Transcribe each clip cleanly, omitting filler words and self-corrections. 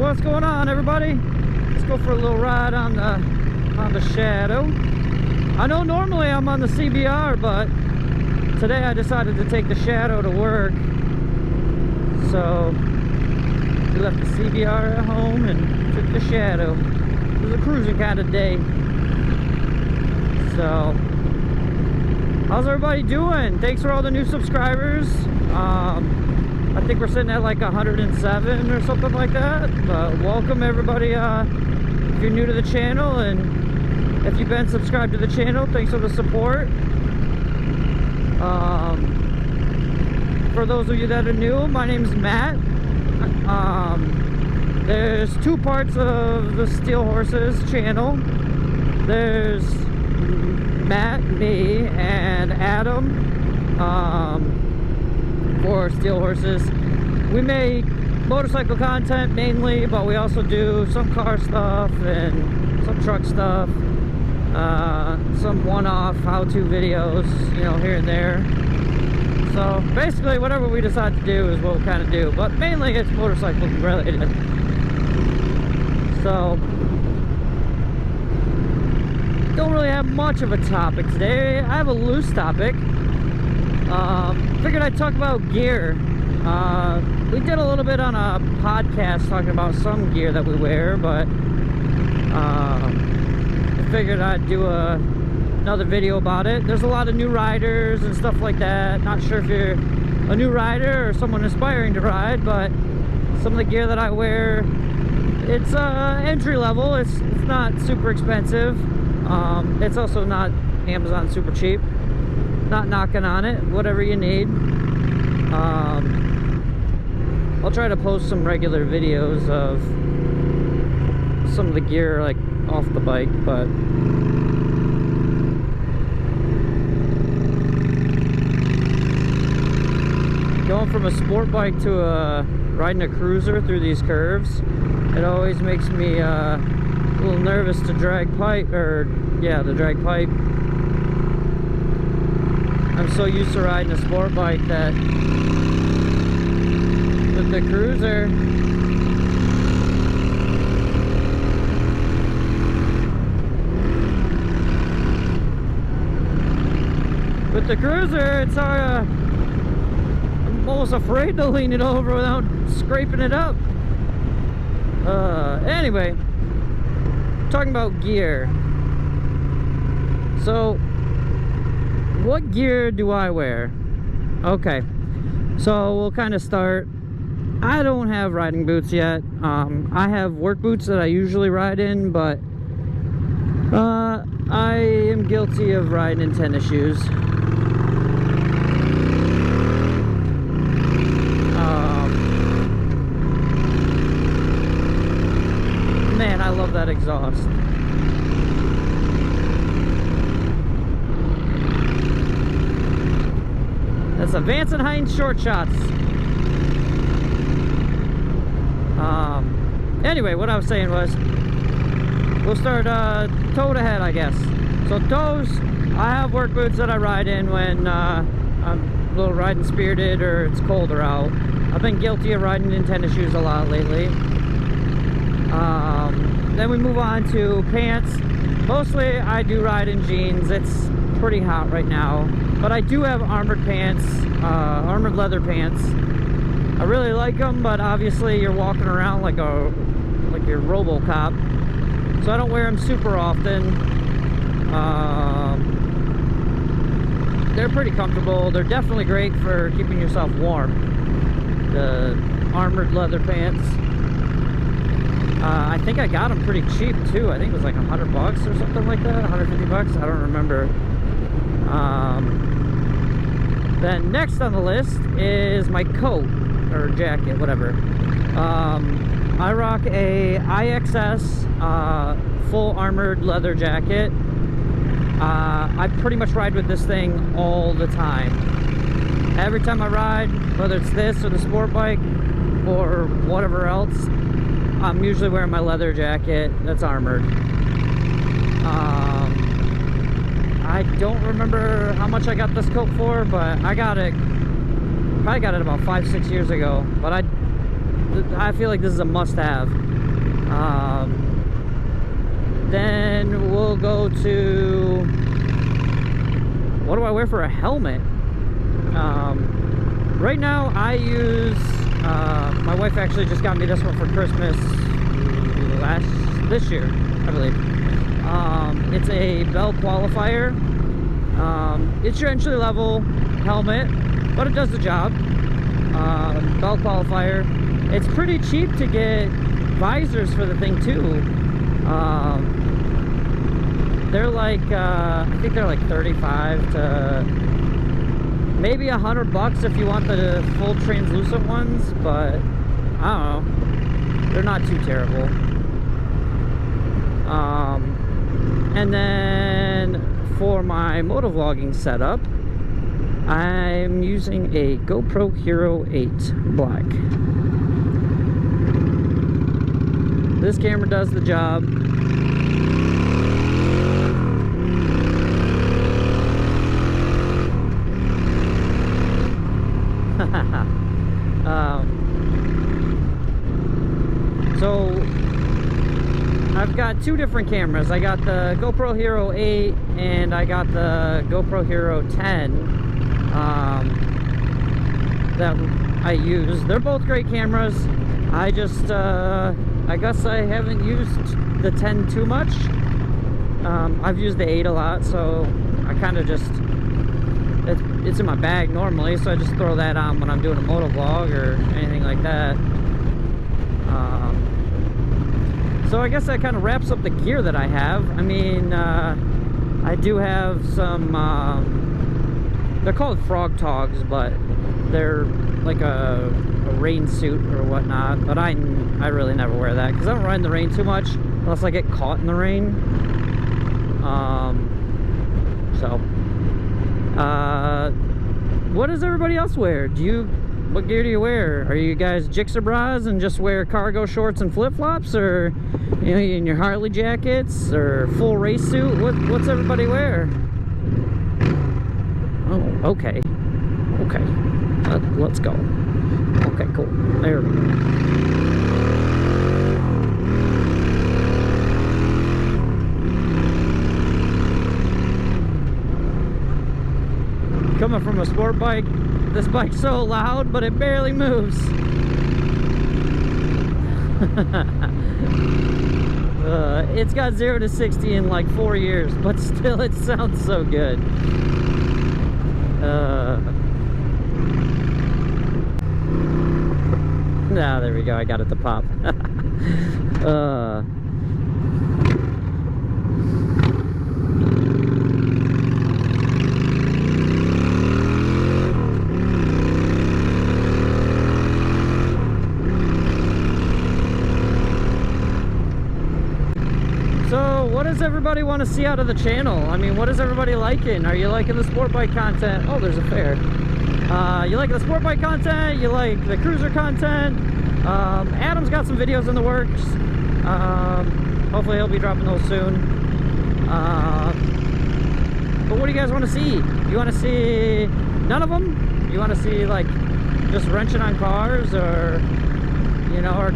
what's going on, everybody? Let's go for a little ride on the Shadow. I know normally I'm on the CBR, but today I decided to take the Shadow to work. So we left the CBR at home and took the Shadow. It was a cruising kind of day. So how's everybody doing? Thanks for all the new subscribers. I think we're sitting at like 107 or something like that. But welcome everybody, if you're new to the channel, and if you've been subscribed to the channel, thanks for the support. For those of you that are new, my name is Matt. There's two parts of the Steel Horses channel. There's Matt, me, and Adam for Steel Horses. We make motorcycle content mainly, but we also do some car stuff and some truck stuff, some one-off how-to videos, you know, here and there. So basically whatever we decide to do is what we'll kind of do, but mainly it's motorcycle related. So don't really have much of a topic today. I have a loose topic. Figured I'd talk about gear. We did a little bit on a podcast talking about some gear that we wear, but I figured I'd do another video about it. There's a lot of new riders and stuff like that. Not sure if you're a new rider or someone aspiring to ride, but some of the gear that I wear, it's entry level. It's not super expensive. It's also not Amazon super cheap. Not knocking on it, whatever you need. I'll try to post some regular videos of some of the gear like off the bike, but going from a sport bike to riding a cruiser through these curves, it always makes me a little nervous to drag pipe, or yeah, the drag pipe. I'm so used to riding a sport bike that with the cruiser, it's I'm almost afraid to lean it over without scraping it up. Anyway, talking about gear. So what gear do I wear? Okay, so we'll kind of start. I don't have riding boots yet. I have work boots that I usually ride in, but I am guilty of riding in tennis shoes. Man, I love that exhaust. That's a Vance & Hines short shots. Anyway, what I was saying was, we'll start toe to head, I guess. So toes, I have work boots that I ride in when I'm a little riding spirited or it's colder out. I've been guilty of riding in tennis shoes a lot lately. Then we move on to pants. Mostly I do ride in jeans. It's pretty hot right now, but I do have armored pants, armored leather pants. I really like them, but obviously you're walking around like your RoboCop, so I don't wear them super often. They're pretty comfortable. They're definitely great for keeping yourself warm, the armored leather pants. I think I got them pretty cheap too. I think it was like $100 or something like that, 150 bucks, I don't remember. Then next on the list is my coat or jacket, whatever. I rock a IXS full armored leather jacket. I pretty much ride with this thing all the time. Every time I ride, whether it's this or the sport bike or whatever else, I'm usually wearing my leather jacket that's armored. I don't remember how much I got this coat for, but I got it, probably got it about 5-6 years ago. But I feel like this is a must-have. Then we'll go to, what do I wear for a helmet? Right now I use, my wife actually just got me this one for Christmas this year, I believe. It's a Bell Qualifier. It's your entry level helmet, but it does the job. Bell Qualifier. It's pretty cheap to get visors for the thing too. They're like, I think they're like 35 to maybe $100 if you want the full translucent ones, but I don't know. They're not too terrible. And then for my motovlogging setup, I'm using a GoPro Hero 8 Black. This camera does the job. So I've got two different cameras. I got the GoPro Hero 8 and I got the GoPro Hero 10 that I use. They're both great cameras. I just I guess I haven't used the 10 too much. I've used the 8 a lot, so I kind of just, it's in my bag normally, so I just throw that on when I'm doing a motovlog or anything like that. So I guess that kind of wraps up the gear that I have. I mean, I do have some, they're called frog togs, but they're like a rain suit or whatnot, but I really never wear that because I don't ride in the rain too much unless I get caught in the rain. What does everybody else wear? What gear do you wear? Are you guys jixer bras and just wear cargo shorts and flip-flops, or you know, in your Harley jackets or full race suit? What's everybody wear? Oh, okay. Let's go. Okay, cool. There we go. Coming from a sport bike, this bike's so loud, but it barely moves. It's got 0 to 60 in like 4 years, but still it sounds so good. There we go, I got it to pop. So what does everybody want to see out of the channel? I mean, what is everybody liking? Are you liking the sport bike content? Oh, there's a fair. You like the sport bike content? You like the cruiser content? Adam's got some videos in the works. Hopefully he'll be dropping those soon. But what do you guys want to see? You want to see none of them? You want to see like just wrenching on cars, or you know,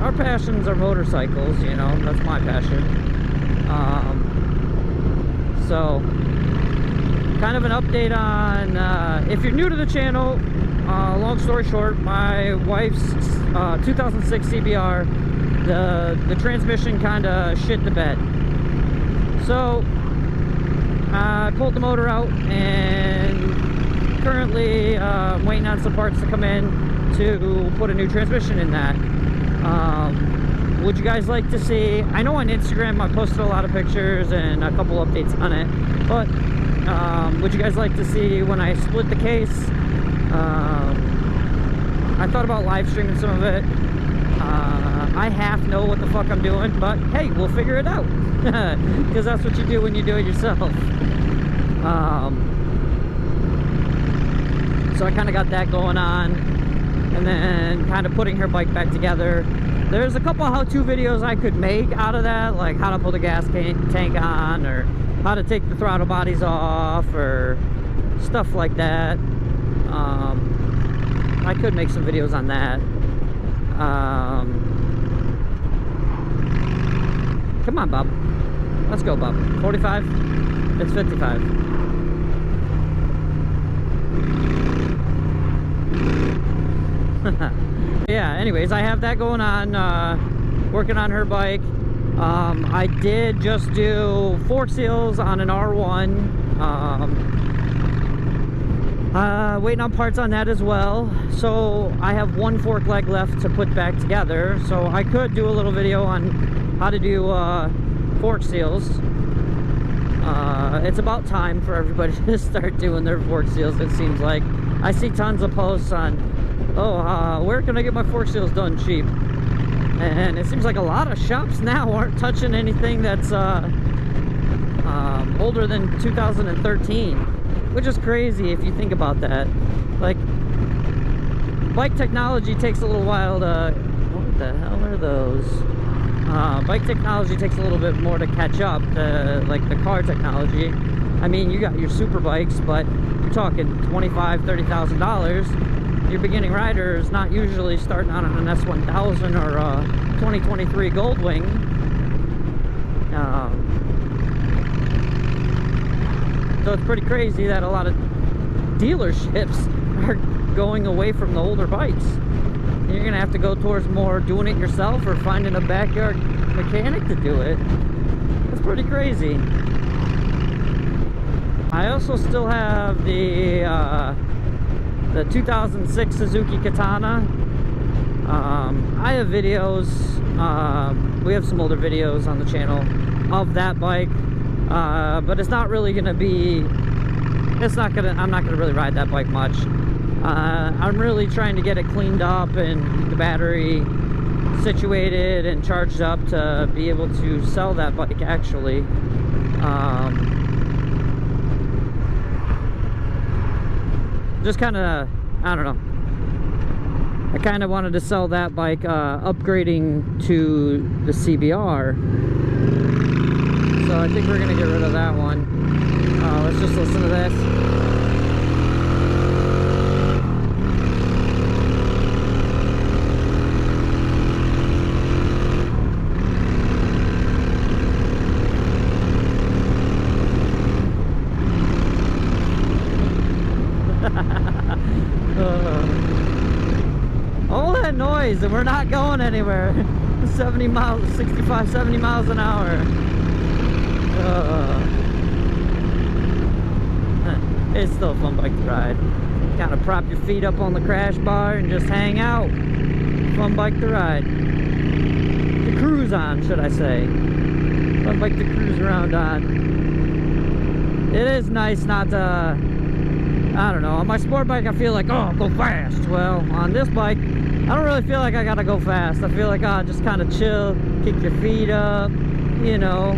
our passions are motorcycles, you know, that's my passion. So kind of an update on, if you're new to the channel, long story short, my wife's 2006 CBR, the transmission kind of shit the bed. So I pulled the motor out, and currently waiting on some parts to come in to put a new transmission in that. Would you guys like to see, I know on Instagram I posted a lot of pictures and a couple updates on it, but would you guys like to see when I split the case? I thought about live streaming some of it. I half know what the fuck I'm doing, but hey, we'll figure it out. Because that's what you do when you do it yourself. So I kind of got that going on, and then kind of putting her bike back together. There's a couple how-to videos I could make out of that, like how to put the gas tank on, or how to take the throttle bodies off, or stuff like that. I could make some videos on that. Come on, Bob. Let's go, Bob. 45? It's 55. Yeah, anyways, I have that going on, working on her bike. I did just do fork seals on an R1. Waiting on parts on that as well. So I have one fork leg left to put back together. So I could do a little video on how to do fork seals. It's about time for everybody to start doing their fork seals, it seems like. I see tons of posts on, where can I get my fork seals done cheap? And it seems like a lot of shops now aren't touching anything that's older than 2013, which is crazy if you think about that. Like, bike technology takes a little while to, what the hell are those? Bike technology takes a little bit more to catch up to, like, the car technology. I mean, you got your super bikes, but you're talking $25,000, $30,000. Your beginning rider is not usually starting on an S1000 or a 2023 Goldwing. So it's pretty crazy that a lot of dealerships are going away from the older bikes. You're gonna have to go towards more doing it yourself or finding a backyard mechanic to do it. That's pretty crazy. I also still have the 2006 Suzuki Katana. I have videos, we have some older videos on the channel of that bike, but it's not really gonna be, I'm not gonna really ride that bike much. I'm really trying to get it cleaned up and the battery situated and charged up to be able to sell that bike actually. Just kind of, I don't know, I kind of wanted to sell that bike, upgrading to the CBR. So I think we're gonna get rid of that one. Let's just listen to this. All that noise and we're not going anywhere. 70 miles, 65, 70 miles an hour. It's still a fun bike to ride. Kind of prop your feet up on the crash bar and just hang out. Fun bike to ride. To cruise on, should I say. Fun bike to cruise around on. It is nice not to, I don't know, on my sport bike I feel like, oh, go fast. Well, on this bike, I don't really feel like I gotta go fast. I feel like I just kind of chill, kick your feet up, you know,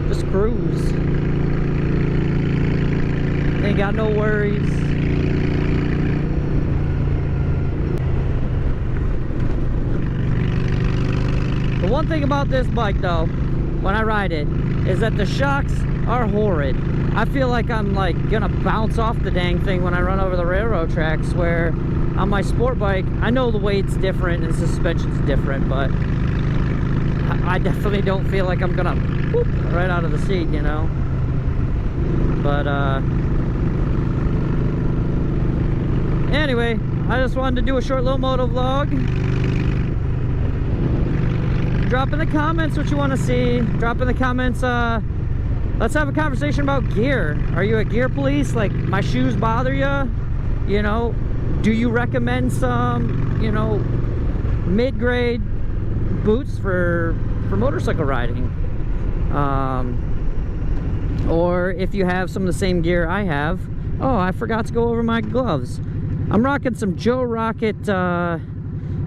just cruise. Ain't got no worries. The one thing about this bike though, when I ride it, is that the shocks are horrid. I feel like I'm like gonna bounce off the dang thing when I run over the railroad tracks, where on my sport bike, I know the weight's different and suspension's different, but I definitely don't feel like I'm gonna whoop right out of the seat, you know. But anyway, I just wanted to do a short little moto vlog. Drop in the comments what you want to see. Drop in the comments, let's have a conversation about gear. Are you a gear police? Like, my shoes bother you? You know, do you recommend some, you know, mid-grade boots for motorcycle riding? Or if you have some of the same gear I have. Oh, I forgot to go over my gloves. I'm rocking some Joe Rocket, I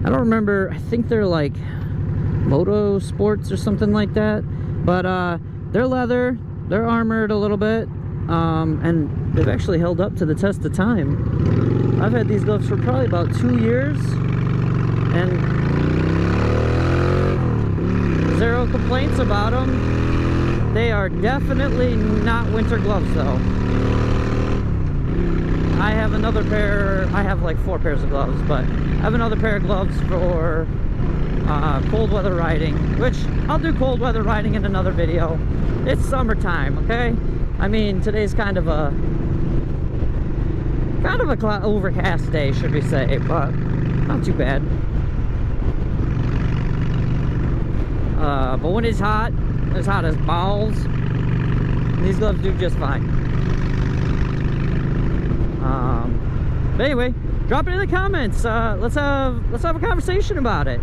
don't remember, I think they're like Moto Sports or something like that. But they're leather. They're armored a little bit, and they've actually held up to the test of time. I've had these gloves for probably about 2 years, and zero complaints about them. They are definitely not winter gloves though. I have another pair, I have like 4 pairs of gloves, but I have another pair of gloves for cold weather riding, which I'll do cold weather riding in another video. It's summertime, okay? I mean, today's kind of a overcast day, should we say, but not too bad. But when it's hot as balls, these gloves do just fine. But anyway, drop it in the comments. Let's have a conversation about it.